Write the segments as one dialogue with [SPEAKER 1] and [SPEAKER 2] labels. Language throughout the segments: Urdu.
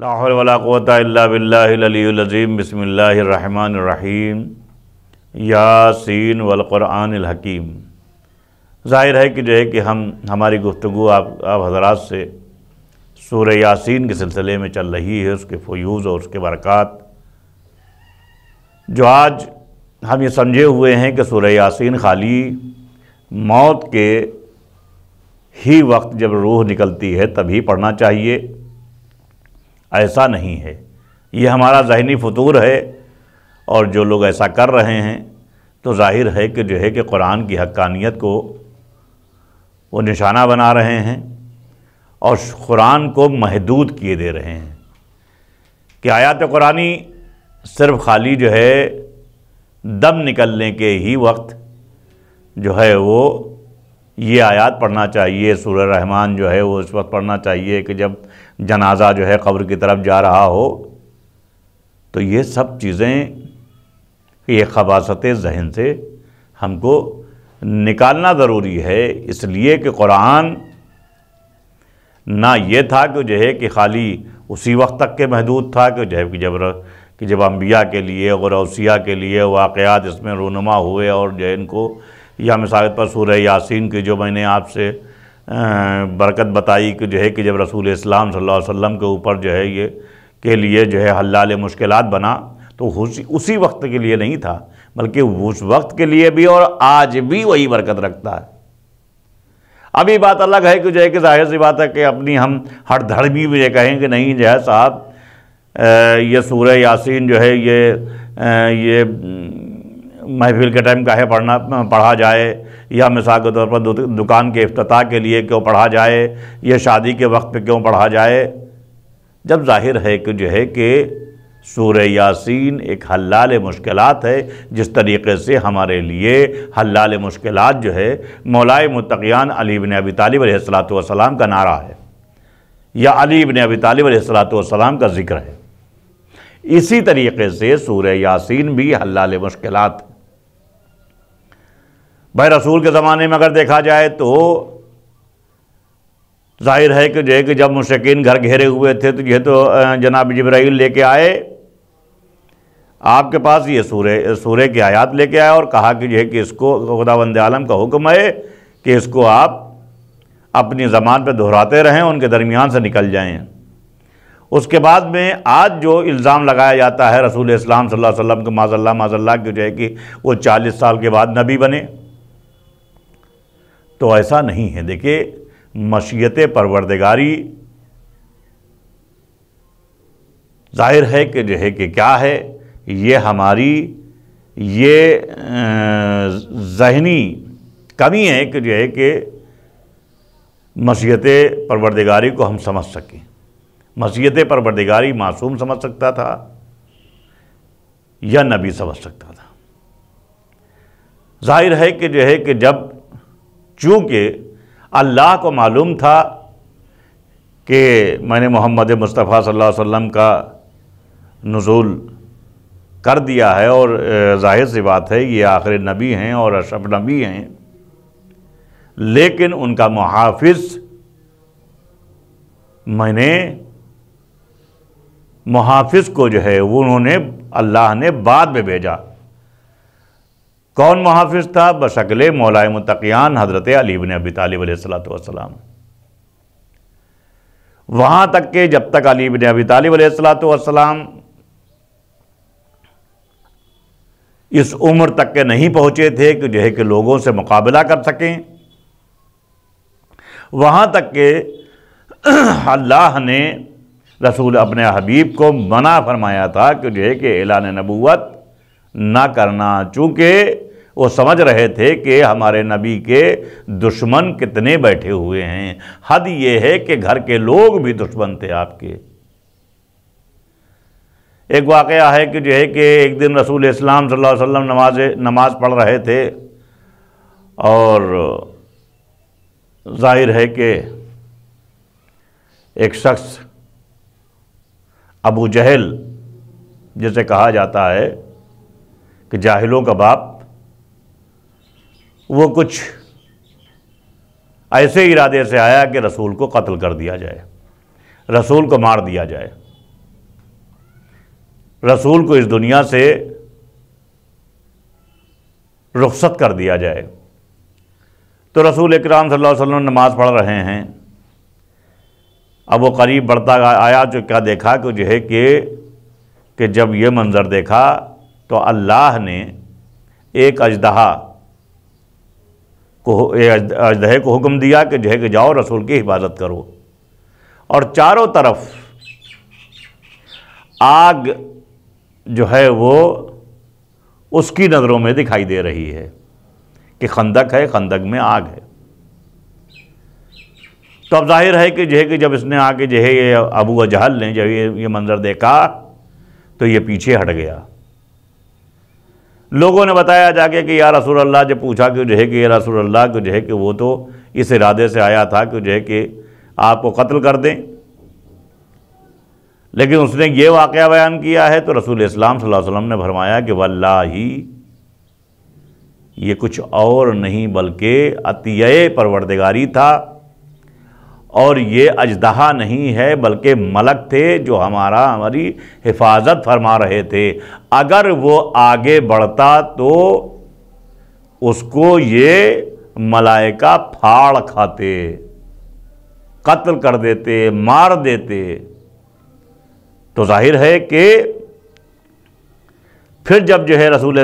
[SPEAKER 1] لا حول ولا قوة الا باللہ العلی العظیم۔ بسم اللہ الرحمن الرحیم۔ یاسین والقرآن الحکیم۔ ظاہر ہے کہ ہماری گفتگو آپ حضرات سے سورہ یاسین کے سلسلے میں چل رہی ہے، اس کے فیوز اور اس کے برکات، جو آج ہم یہ سمجھے ہوئے ہیں کہ سورہ یاسین خالی موت کے ہی وقت جب روح نکلتی ہے تبھی پڑھنا چاہیے، ایسا نہیں ہے۔ یہ ہمارا ذہنی فطور ہے، اور جو لوگ ایسا کر رہے ہیں تو ظاہر ہے کہ قرآن کی حقانیت کو وہ نشانہ بنا رہے ہیں اور قرآن کو محدود کیے دے رہے ہیں کہ آیات قرآنی صرف خالی دم نکلنے کے ہی وقت وہ یہ آیات پڑھنا چاہیے۔ سورہ رحمان وہ اس وقت پڑھنا چاہیے کہ جب جنازہ قبر کی طرف جا رہا ہو۔ تو یہ سب چیزیں، یہ خباثت ذہن سے ہم کو نکالنا ضروری ہے، اس لیے کہ قرآن نہ یہ تھا کہ خالی اسی وقت تک کے محدود تھا کہ جب انبیاء کے لیے اور اوصیاء کے لیے واقعات اس میں رونما ہوئے، اور ان کو یا مثال پر سورہ یاسین کی جو میں نے آپ سے برکت بتائی کہ جب رسول اسلام صلی اللہ علیہ وسلم کے اوپر یہ کے لیے حلال مشکلات بنا، تو اسی وقت کے لیے نہیں تھا، بلکہ اس وقت کے لیے بھی اور آج بھی وہی برکت رکھتا ہے۔ ابھی بات الگ ہے کہ ظاہر سی بات ہے کہ اپنی ہم ہر دھڑمی میں یہ کہیں کہ نہیں صاحب یہ سورہ یاسین یہ محفل کے ٹائم کاہے پڑھا جائے، یا مثال کے طور پر دکان کے افتتاح کے لیے کیوں پڑھا جائے، یا شادی کے وقت پہ کیوں پڑھا جائے، جب ظاہر ہے کہ سورہ یاسین ایک حلال مشکلات ہے، جس طریقے سے ہمارے لیے حلال مشکلات مولائے متقیان علی بن ابی طالب علیہ السلام کا نعرہ ہے، یا علی بن ابی طالب علیہ السلام کا ذکر ہے۔ اسی طریقے سے سورہ یاسین بھی حلال مشکلات۔ بھائی رسول کے زمانے میں اگر دیکھا جائے تو ظاہر ہے کہ جب مشرکین گھر گھیرے ہوئے تھے تو جناب جبرائیل لے کے آئے آپ کے پاس، یہ سورہ کی آیات لے کے آئے اور کہا کہ اس کو خداوند عالم کا حکم ہے کہ اس کو آپ اپنی زبان پہ دہراتے رہیں، ان کے درمیان سے نکل جائیں۔ اس کے بعد میں آج جو الزام لگایا جاتا ہے رسول اسلام صلی اللہ علیہ وسلم کو معاذ اللہ کہ وہ 40 سال کے بعد نبی بنے، تو ایسا نہیں ہے۔ دیکھیے مشیت پروردگاری ظاہر ہے کہ کیا ہے، یہ ہماری ذہنی کمی ہے کہ مشیت پروردگاری کو ہم سمجھ سکیں۔ مشیت پروردگاری معصوم سمجھ سکتا تھا یا نبی سمجھ سکتا تھا۔ ظاہر ہے کہ جب چونکہ اللہ کو معلوم تھا کہ میں نے محمد مصطفیٰ صلی اللہ علیہ وسلم کا نزول کر دیا ہے، اور ظاہر سی بات ہے یہ آخری نبی ہیں اور اشرف نبی ہیں، لیکن ان کا محافظ میں نے محافظ کو انہوں نے اللہ نے بعد میں بھیجا۔ کون محافظ تھا؟ بشکل مولائے متقیان حضرت علی بن ابی طالب علیہ السلام۔ وہاں تک کہ جب تک علی بن ابی طالب علیہ السلام اس عمر تک کے نہیں پہنچے تھے کہ لوگوں سے مقابلہ کر سکیں، وہاں تک کہ اللہ نے رسول اپنے حبیب کو منع فرمایا تھا کہ اعلان نبوت نہ کرنا، چونکہ وہ سمجھ رہے تھے کہ ہمارے نبی کے دشمن کتنے بیٹھے ہوئے ہیں۔ حد یہ ہے کہ گھر کے لوگ بھی دشمن تھے آپ کے۔ ایک واقعہ ہے کہ ایک دن رسول اسلام صلی اللہ علیہ وسلم نماز پڑھ رہے تھے، اور ظاہر ہے کہ ایک شخص ابو جہل جسے کہا جاتا ہے کہ جاہلوں کا باپ، وہ کچھ ایسے ارادے سے آیا کہ رسول کو قتل کر دیا جائے، رسول کو مار دیا جائے۔ رسول کو اس دنیا سے رخصت کر دیا جائے۔ تو رسول اکرام صلی اللہ علیہ وسلم نماز پڑھ رہے ہیں، اب وہ قریب بڑھتا آیا، جو کیا دیکھا کہ جو ہے کہ جب یہ منظر دیکھا تو اللہ نے ایک اژدہا کو حکم دیا کہ جو ہے کہ جاؤ رسول کی حفاظت کرو، اور چاروں طرف آگ جو ہے وہ اس کی نظروں میں دکھائی دے رہی ہے کہ خندق ہے، خندق میں آگ ہے۔ تو اب ظاہر ہے کہ جب اس نے آگے یہ ابو جہل نے جب یہ منظر دیکھا تو یہ پیچھے ہٹ گیا۔ لوگوں نے بتایا جا کے کہ یا رسول اللہ، جب پوچھا کہ یہ رسول اللہ کہ وہ تو اس ارادے سے آیا تھا کہ آپ کو قتل کر دیں، لیکن اس نے یہ واقعہ بیان کیا ہے، تو رسول اسلام صلی اللہ علیہ وسلم نے فرمایا کہ واللہ یہ کچھ اور نہیں بلکہ عطیہ پروردگاری تھا، اور یہ اژدہا نہیں ہے بلکہ ملک تھے جو ہماری حفاظت فرما رہے تھے۔ اگر وہ آگے بڑھتا تو اس کو یہ ملائکہ پھاڑ کھاتے، قتل کر دیتے، مار دیتے۔ تو ظاہر ہے کہ پھر جب جو ہے رسول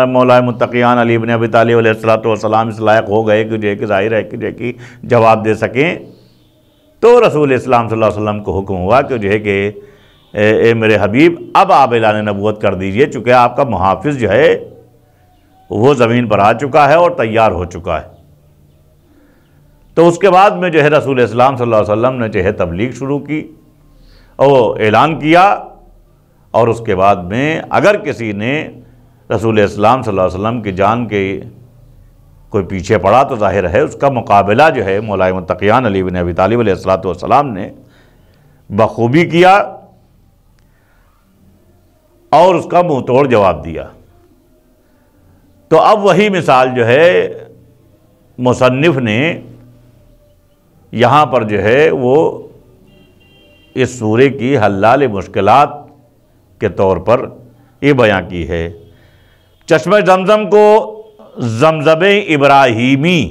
[SPEAKER 1] مولا متقیان علی بن ابی طالب علیہ السلام اس لائق ہو گئے کہ ظاہر ہے کہ جواب دے سکیں، تو رسول اسلام صلی اللہ علیہ وسلم کو حکم ہوا کہ اے میرے حبیب، اب آپ اعلان نبوت کر دیجئے، چونکہ آپ کا محافظ جو ہے وہ زمین پر آ چکا ہے اور تیار ہو چکا ہے۔ تو اس کے بعد میں رسول اسلام صلی اللہ علیہ وسلم نے تبلیغ شروع کی اور اعلان کیا، اور اس کے بعد میں اگر کسی نے رسول اسلام صلی اللہ علیہ وسلم کی جان کے کوئی پیچھے پڑا تو ظاہر ہے اس کا مقابلہ مولا متقیان علی بن ابی طالب علیہ السلام نے بخوبی کیا اور اس کا منہ توڑ جواب دیا۔ تو اب وہی مثال مصنف نے یہاں پر وہ اس سورے کی حلال مشکلات کے طور پر یہ بیان کی ہے۔ چشمہ زمزم کو زمزم ابراہیمی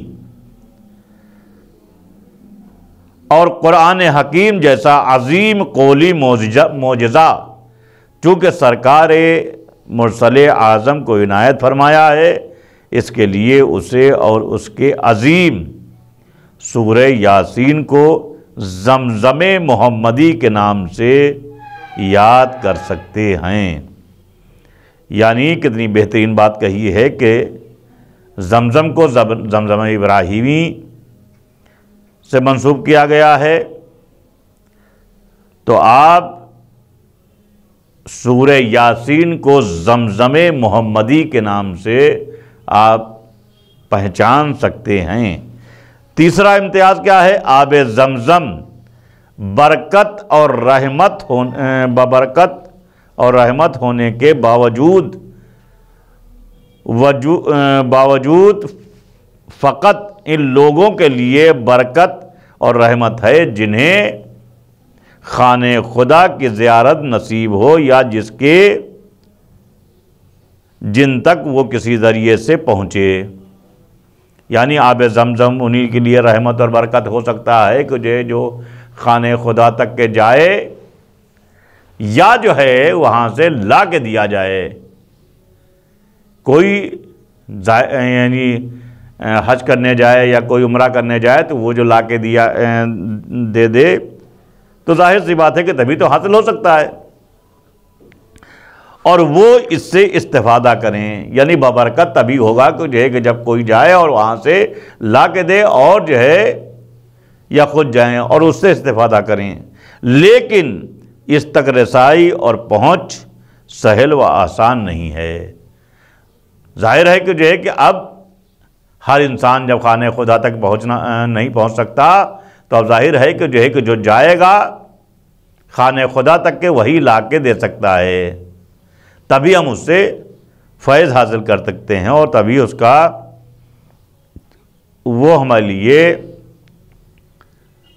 [SPEAKER 1] اور قرآن حکیم جیسا عظیم قولی معجزہ چونکہ سرکار مرسل اعظم کو عنایت فرمایا ہے، اس کے لیے اسے اور اس کے عظیم سورہ یاسین کو زمزم محمدی کے نام سے یاد کر سکتے ہیں۔ یعنی کتنی بہترین بات کہی ہے کہ زمزم کو زمزم ابراہیمی سے منسوب کیا گیا ہے، تو آپ سورہ یاسین کو زمزم محمدی کے نام سے آپ پہچان سکتے ہیں۔ تیسرا امتیاز کیا ہے؟ آب زمزم برکت اور رحمت ہونے کے باوجود فقط ان لوگوں کے لیے برکت اور رحمت ہے جنہیں خانہ خدا کی زیارت نصیب ہو یا جن تک وہ کسی ذریعے سے پہنچے۔ یعنی آب زمزم انہی کے لیے رحمت اور برکت ہو سکتا ہے کہ جو خانہ خدا تک کے جائے یا وہاں سے لا کے دیا جائے۔ کوئی یعنی حج کرنے جائے یا کوئی عمرہ کرنے جائے تو وہ جو لا کے دے تو ظاہر سی بات ہے کہ تبھی تو حاصل ہو سکتا ہے، اور وہ اس سے استفادہ کریں۔ یعنی ببرکت تبھی ہوگا کہ جب کوئی جائے اور وہاں سے لا کے دے، اور یا خود جائیں اور اس سے استفادہ کریں۔ لیکن اس تک رسائی اور پہنچ سہل و آسان نہیں ہے۔ ظاہر ہے کہ اب ہر انسان جب خانہ خدا تک نہیں پہنچ سکتا، تو اب ظاہر ہے کہ جو جائے گا خانہ خدا تک کے وہی لا کے دے سکتا ہے، تبھی ہم اس سے فیض حاصل کر سکتے ہیں، اور تبھی اس کا وہ ہمارے لیے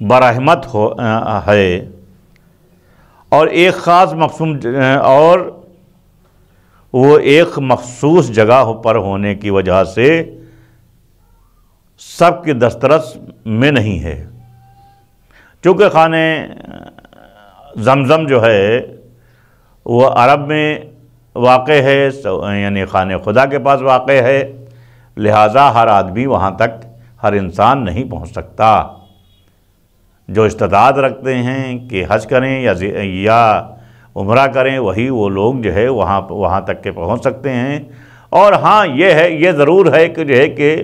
[SPEAKER 1] برحمت ہے۔ اور ایک خاص مقصود اور وہ ایک مخصوص جگہ پر ہونے کی وجہ سے سب کی دسترس میں نہیں ہے۔ چونکہ خانہ زمزم جو ہے وہ عرب میں واقع ہے، یعنی خانہ خدا کے پاس واقع ہے، لہٰذا ہر آدمی وہاں تک، ہر انسان نہیں پہنچ سکتا۔ جو استطاعت رکھتے ہیں کہ حج کریں یا عمرہ کریں، وہی وہ لوگ جو ہے وہاں تک کے پہنچ سکتے ہیں۔ اور ہاں یہ ضرور ہے کہ جو ہے کہ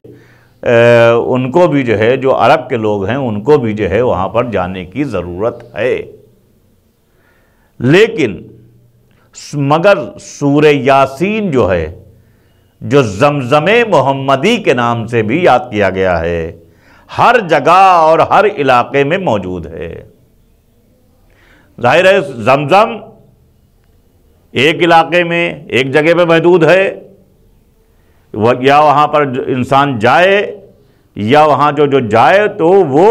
[SPEAKER 1] ان کو بھی جو ہے، جو عرب کے لوگ ہیں ان کو بھی جو ہے وہاں پر جانے کی ضرورت ہے۔ لیکن مگر سورہ یاسین جو ہے، جو زمزم محمدی کے نام سے بھی یاد کیا گیا ہے، ہر جگہ اور ہر علاقے میں موجود ہے۔ ظاہر ہے زمزم ایک علاقے میں ایک جگہ پہ محدود ہے، یا وہاں پر انسان جائے، یا وہاں جو جائے تو وہ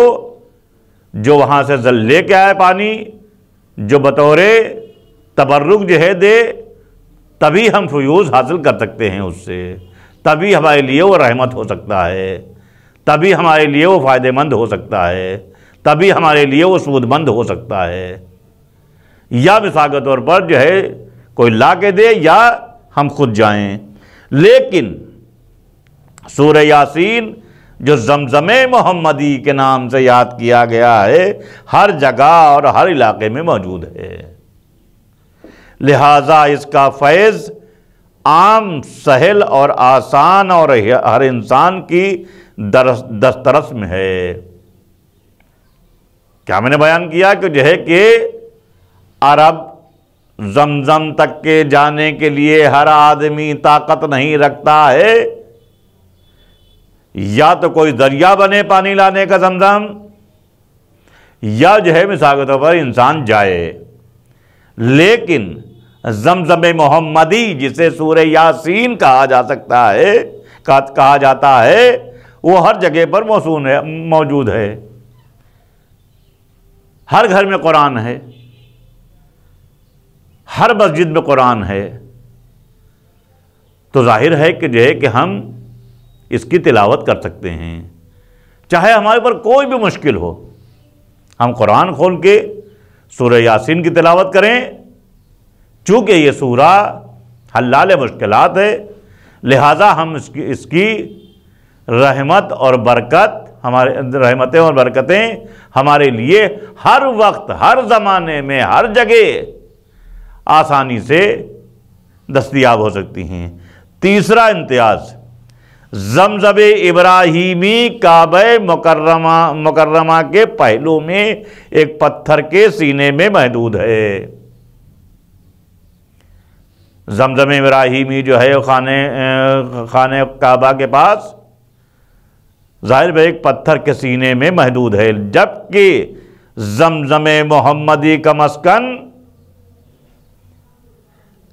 [SPEAKER 1] جو وہاں سے لے کے آئے پانی، جو بطور تبرک جو ہے دے، تبھی ہم فیوز حاصل کر سکتے ہیں اس سے، تبھی ہمارے لیے وہ رحمت ہو سکتا ہے، تبھی ہمارے لیے وہ فائدہ مند ہو سکتا ہے، تبھی ہمارے لیے وہ سود مند ہو سکتا ہے۔ یا مثال کے طور پر جو ہے کوئی لا کے دے یا ہم خود جائیں۔ لیکن سورہ یاسین جو زمزم محمدی کے نام سے یاد کیا گیا ہے، ہر جگہ اور ہر علاقے میں موجود ہے، لہٰذا اس کا فیض عام، سہل اور آسان اور ہر انسان کی دسترس میں ہے۔ کیا میں نے بیان کیا کہ جو ہے کہ عرب زمزم تک کے جانے کے لیے ہر آدمی طاقت نہیں رکھتا ہے، یا تو کوئی دریا بنے پانی لانے کا زمزم، یا جو ہے مثال کے طور پر انسان جائے۔ لیکن زمزم محمدی جسے سورہ یاسین کہا جا سکتا ہے، کہا جاتا ہے، وہ ہر جگہ پر موجود ہے۔ ہر گھر میں قرآن ہے، ہر مسجد میں قرآن ہے، تو ظاہر ہے کہ جو ہے کہ ہم اس کی تلاوت کر سکتے ہیں، چاہے ہمارے پر کوئی بھی مشکل ہو، ہم قرآن کھول کے سورہ یاسین کی تلاوت کریں۔ چونکہ یہ سورہ حلال مشکلات ہے، لہٰذا ہم اس کی رحمت اور برکت، ہمارے رحمتیں اور برکتیں ہمارے لیے ہر وقت، ہر زمانے میں، ہر جگہ آسانی سے دستیاب ہو سکتی ہیں۔ تیسرا امتیاز، زمزم ابراہیمی کعبہ مکرمہ کے پہلو میں ایک پتھر کے سینے میں محدود ہے۔ زمزم ابراہیمی جو ہے خانہ کعبہ کے پاس ظاہر ہے ایک پتھر کے سینے میں محدود ہے، جبکہ زمزم محمدی کا مسکن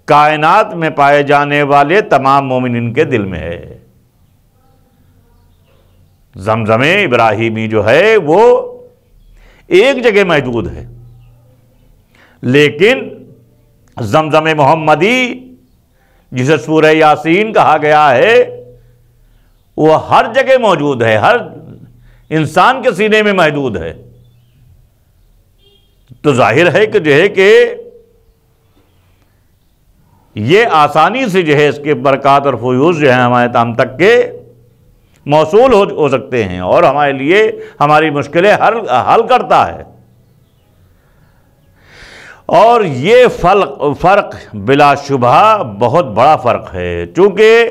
[SPEAKER 1] کائنات میں پائے جانے والے تمام مومنین کے دل میں ہے۔ زمزم ابراہیمی جو ہے وہ ایک جگہ محدود ہے، لیکن زمزم محمدی جسے سورہ یاسین کہا گیا ہے، وہ ہر جگہ موجود ہے، ہر انسان کے سینے میں محدود ہے۔ تو ظاہر ہے کہ جو ہے کہ یہ آسانی سے جو ہے اس کے برکات اور فیوز جو ہیں ہمارے تام تک کے موصول ہو سکتے ہیں، اور ہمارے لیے ہماری مشکلیں حل کرتا ہے۔ اور یہ فرق بلا شبہ بہت بڑا فرق ہے، چونکہ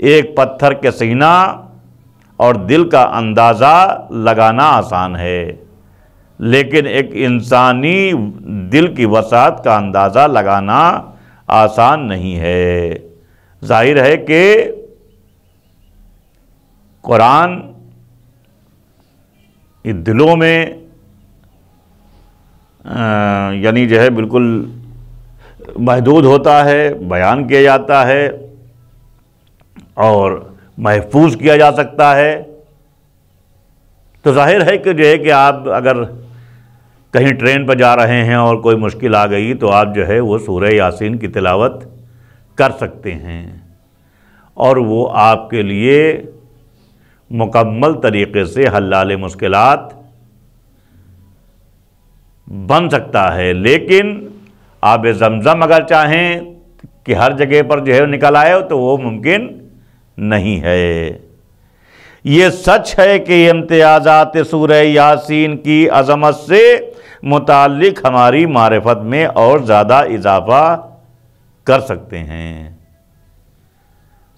[SPEAKER 1] ایک پتھر کے سینہ اور دل کا اندازہ لگانا آسان ہے، لیکن ایک انسانی دل کی وسعت کا اندازہ لگانا آسان نہیں ہے۔ ظاہر ہے کہ قرآن دلوں میں یعنی جو ہے بالکل محدود ہوتا ہے، بیان کیا جاتا ہے اور محفوظ کیا جا سکتا ہے۔ تو ظاہر ہے کہ جو ہے کہ آپ اگر کہیں ٹرین پر جا رہے ہیں اور کوئی مشکل آ گئی تو آپ جو ہے وہ سورہ یاسین کی تلاوت کر سکتے ہیں، اور وہ آپ کے لیے مکمل طریقے سے حلال مشکلات بن سکتا ہے۔ لیکن آب زمزم اگر چاہیں کہ ہر جگہ پر جو ہے نکل آئے تو وہ ممکن نہیں ہے۔ یہ سچ ہے کہ امتیازات سورہ یاسین کی عظمت سے متعلق ہماری معرفت میں اور زیادہ اضافہ کر سکتے ہیں۔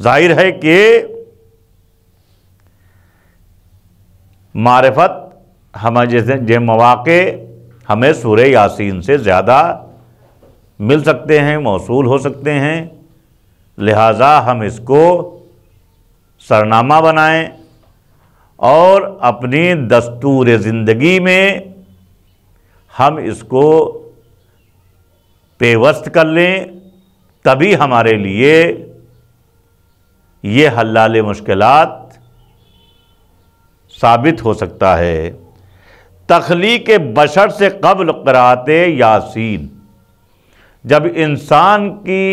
[SPEAKER 1] ظاہر ہے کہ معرفت ہمیں جیسے مواقع ہمیں سورہ یاسین سے زیادہ مل سکتے ہیں، موصول ہو سکتے ہیں، لہٰذا ہم اس کو سرنامہ بنائیں اور اپنی دستور زندگی میں ہم اس کو پیوست کر لیں، تبھی ہمارے لیے یہ حلال مشکلات ثابت ہو سکتا ہے۔ تخلیق بشر سے قبل قرأت یاسین، جب انسان کی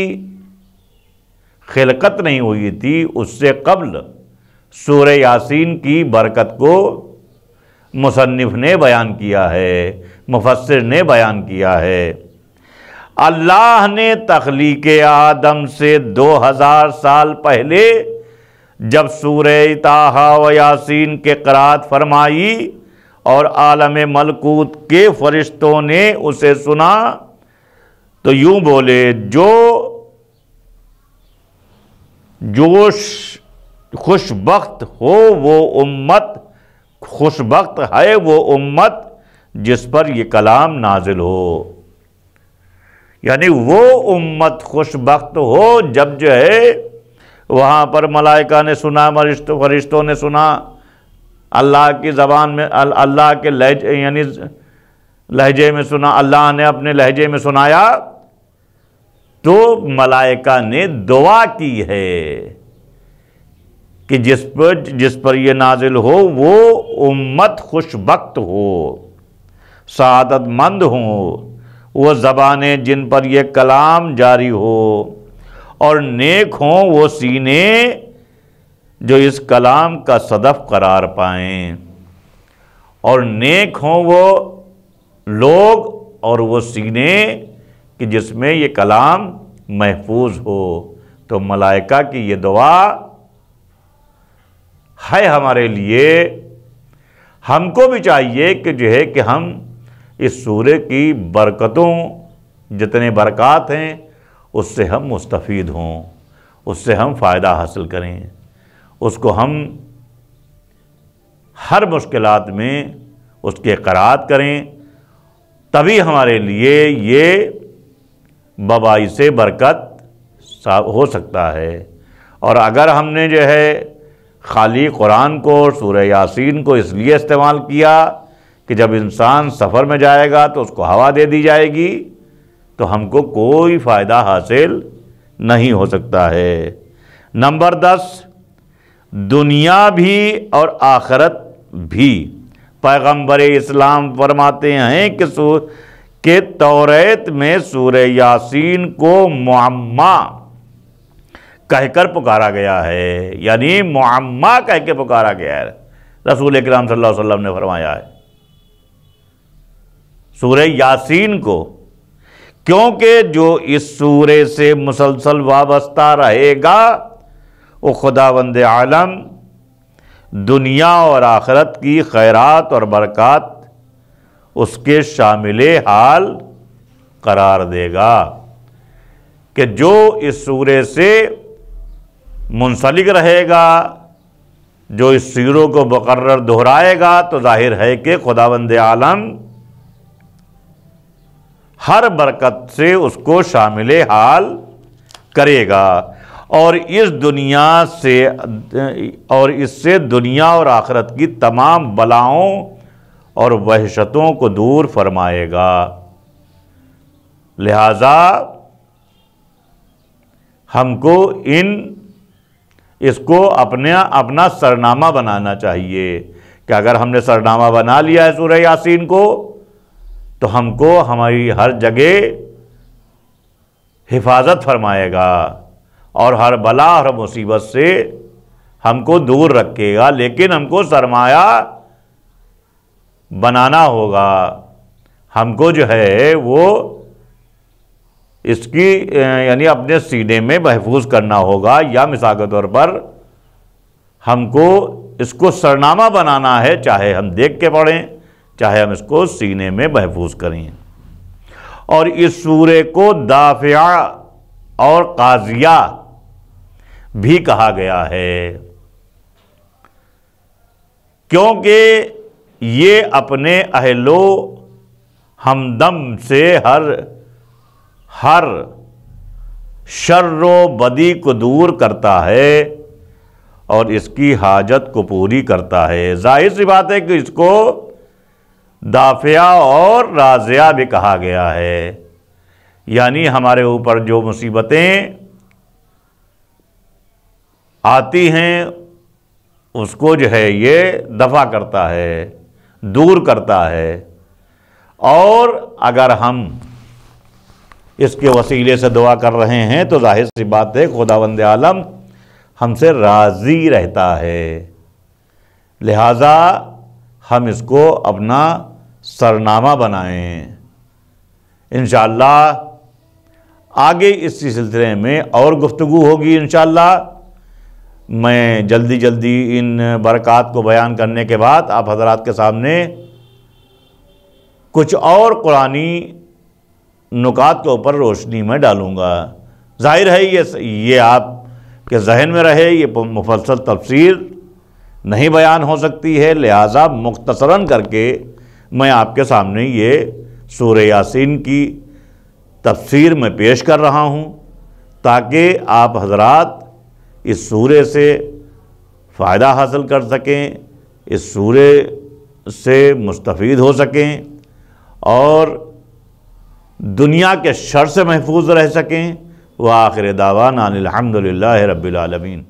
[SPEAKER 1] خلقت نہیں ہوئی تھی اس سے قبل سورہ یاسین کی برکت کو مصنف نے بیان کیا ہے، مفسر نے بیان کیا ہے۔ اللہ نے تخلیق آدم سے 2000 سال پہلے جب سورہ طٰہٰ و یاسین کے قرأت فرمائی اور عالم ملکوت کے فرشتوں نے اسے سنا تو یوں بولے، جو خوش بخت ہو وہ امت، خوش بخت ہے وہ امت جس پر یہ کلام نازل ہو۔ یعنی وہ امت خوش بخت ہو جب جو ہے وہاں پر ملائکہ نے سنا، فرشتوں نے سنا، اللہ کی زبان میں، اللہ کے لہجے یعنی لہجے میں سنا، اللہ نے اپنے لہجے میں سنایا تو ملائکہ نے دعا کی ہے کہ جس پر یہ نازل ہو وہ امت خوش بخت ہو، سعادت مند ہوں، وہ زبانیں جن پر یہ کلام جاری ہو، اور نیک ہوں وہ سینے جو اس کلام کا صدف قرار پائیں، اور نیک ہوں وہ لوگ اور وہ سینے کہ جس میں یہ کلام محفوظ ہو۔ تو ملائکہ کی یہ دعا ہے ہمارے لیے، ہم کو بھی چاہیے کہ جو ہے کہ ہم اس سورہ کی برکتوں، جتنے برکات ہیں اس سے ہم مستفید ہوں، اس سے ہم فائدہ حاصل کریں، اس کو ہم ہر مشکلات میں اس کے قرأت کریں، تبھی ہمارے لیے یہ باعث برکت ہو سکتا ہے۔ اور اگر ہم نے جو ہے خالی قرآن کو اور سورہ یاسین کو اس لیے استعمال کیا کہ جب انسان سفر میں جائے گا تو اس کو ہوا دے دی جائے گی، تو ہم کو کوئی فائدہ حاصل نہیں ہو سکتا ہے۔ نمبر 10، دنیا بھی اور آخرت بھی۔ پیغمبر اسلام فرماتے ہیں کہ توریت میں سورہ یاسین کو معما کہہ کر پکارا گیا ہے، یعنی معما کہہ کے پکارا گیا ہے، رسول اکرم صلی اللہ علیہ وسلم نے فرمایا ہے سورہ یاسین کو، کیونکہ جو اس سورے سے مسلسل وابستہ رہے گا وہ خداوند عالم دنیا اور آخرت کی خیرات اور برکات اس کے شامل حال قرار دے گا، کہ جو اس سورے سے منسلک رہے گا، جو اس سوروں کو مقرر دہرائے گا، تو ظاہر ہے کہ خداوند عالم ہر برکت سے اس کو شامل حال کرے گا، اور اس سے دنیا اور آخرت کی تمام بلاؤں اور وحشتوں کو دور فرمائے گا۔ لہذا ہم کو اس کو اپنا سرنامہ بنانا چاہیے، کہ اگر ہم نے سرنامہ بنا لیا ہے سورہ یاسین کو، تو ہم کو ہماری ہر جگہ حفاظت فرمائے گا، اور ہر بلا ہر مصیبت سے ہم کو دور رکھے گا، لیکن ہم کو سرمایہ بنانا ہوگا، ہم کو جو ہے وہ اس کی یعنی اپنے سینے میں محفوظ کرنا ہوگا، یا مثال کے طور پر ہم کو اس کو سرنامہ بنانا ہے، چاہے ہم دیکھ کے پڑھیں چاہے ہم اس کو سینے میں محفوظ کریں۔ اور اس سورے کو دافعہ اور قاضیہ بھی کہا گیا ہے، کیونکہ یہ اپنے اہل و ہمدم سے ہر شر و بدی کو دور کرتا ہے اور اس کی حاجت کو پوری کرتا ہے۔ ظاہر سی بات ہے کہ اس کو دافعہ اور رازیہ بھی کہا گیا ہے، یعنی ہمارے اوپر جو مصیبتیں آتی ہیں اس کو جو ہے یہ دفع کرتا ہے، دور کرتا ہے، اور اگر ہم اس کے وسیلے سے دعا کر رہے ہیں تو ظاہر سی بات ہے خداوند عالم ہم سے راضی رہتا ہے، لہذا ہم اس کو اپنا سرنامہ بنائیں۔ انشاءاللہ آگے اس سلسلے میں اور گفتگو ہوگی انشاءاللہ۔ میں جلدی ان برکات کو بیان کرنے کے بعد آپ حضرات کے سامنے کچھ اور قرآنی نکات کے اوپر روشنی میں ڈالوں گا۔ ظاہر ہے یہ آپ کے ذہن میں رہے، یہ مفصل تفسیر نہیں بیان ہو سکتی ہے، لہٰذا مختصراً کر کے میں آپ کے سامنے یہ سورہ یاسین کی تفسیر میں پیش کر رہا ہوں، تاکہ آپ حضرات اس سورے سے فائدہ حاصل کر سکیں، اس سورے سے مستفید ہو سکیں اور دنیا کے شر سے محفوظ رہ سکیں۔ وآخر دعوانا الحمدللہ رب العالمین۔